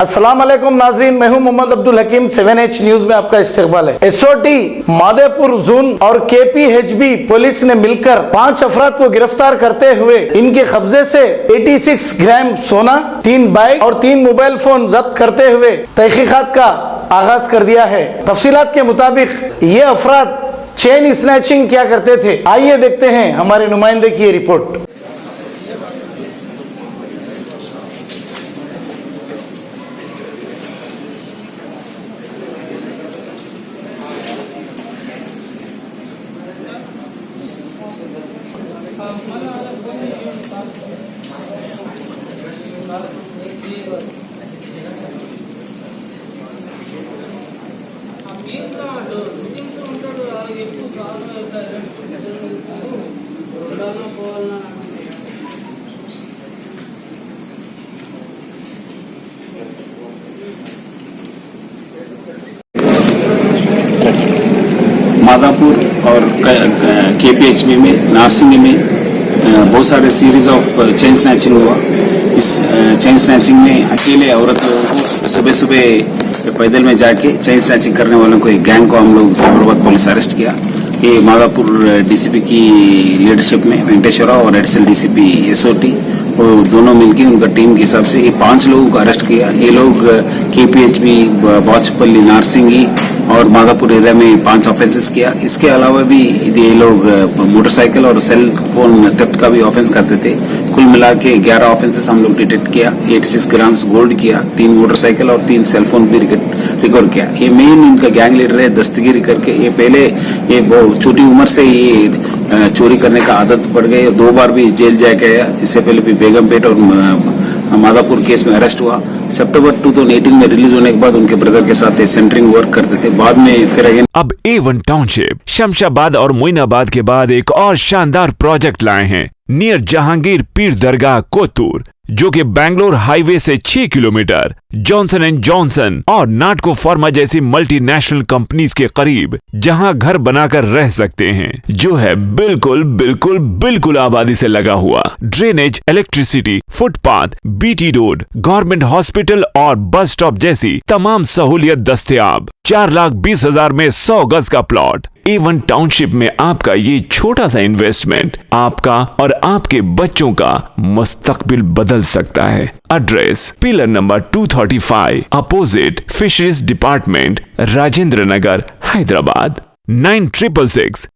अस्सलाम वालेकुम नाजरीन, मैं हूं मोहम्मद अब्दुल हकीम। 7H न्यूज में आपका इस्तकबाल है। SOT माधेपुर जोन और KPHB पुलिस ने मिलकर 5 अफराद को गिरफ्तार करते हुए इनके कब्जे से 86 ग्राम सोना, 3 बाइक और 3 मोबाइल फोन जब्त करते हुए तहकीकात का आगाज कर दिया है। तफसीलात के मुताबिक ये अफराद चेन स्नैचिंग क्या करते थे, आइए देखते हैं हमारे नुमाइंदे की ये रिपोर्ट। माधापुर और KPHB में नारसिंगी में बहुत सारे सीरीज ऑफ चेन स्नैचिंग हुआ। इस चेन स्नैचिंग में अकेले औरत लोगों को सुबह सुबह पैदल में जाके चेन स्नैचिंग करने वालों को एक गैंग को हम लोग साबरमती पुलिस अरेस्ट किया। ये माधापुर DCP की लीडरशिप में वेंकटेश्वरा और एडिशनल DCP SOT वो दोनों मिलकर उनका टीम के हिसाब से ये 5 लोगों को अरेस्ट किया। ये लोग KPHB, बाचपल्ली, नारसिंगी और माधापुर एरिया में 5 ऑफेंसेस किया। इसके अलावा भी ये लोग मोटरसाइकिल और सेल फोन थेफ्ट का भी ऑफेंस करते थे। कुल मिला के 11 ऑफेंसेस हम लोग डिटेक्ट किया। 86 ग्राम्स गोल्ड किया, 3 मोटरसाइकिल और 3 सेल फोन भी रिकवर किया। ये मेन इनका गैंग लीडर है दस्तगिरी करके। ये पहले ये बहुत छोटी उम्र से ये चोरी करने का आदत पड़ गई। 2 बार भी जेल जा गया। इससे पहले भी बेगमपेट और माधापुर केस में अरेस्ट हुआ। सितंबर 2018 में रिलीज होने के बाद उनके ब्रदर के साथ सेंटरिंग वर्क करते थे। बाद में फिर अब A1 टाउनशिप शमशाबाद और मोइनाबाद के बाद एक और शानदार प्रोजेक्ट लाए हैं नियर जहांगीर पीर दरगाह कोतूर, जो कि बैंगलोर हाईवे से 6 किलोमीटर जॉनसन एंड जॉनसन और नाटको फार्मा जैसी मल्टीनेशनल कंपनीज के करीब, जहां घर बनाकर रह सकते हैं, जो है बिल्कुल बिल्कुल बिल्कुल आबादी से लगा हुआ। Drainage, electricity, footpath, BT road, government hospital और बस स्टॉप जैसी तमाम सहूलियत दस्तयाब। 4,20,000 में 100 गज का प्लॉट। A1 टाउनशिप में आपका ये छोटा सा इन्वेस्टमेंट आपका और आपके बच्चों का मुस्तकबिल बदल सकता है। Address pillar number 235 opposite fisheries department, Rajendra Nagar, Hyderabad. 9666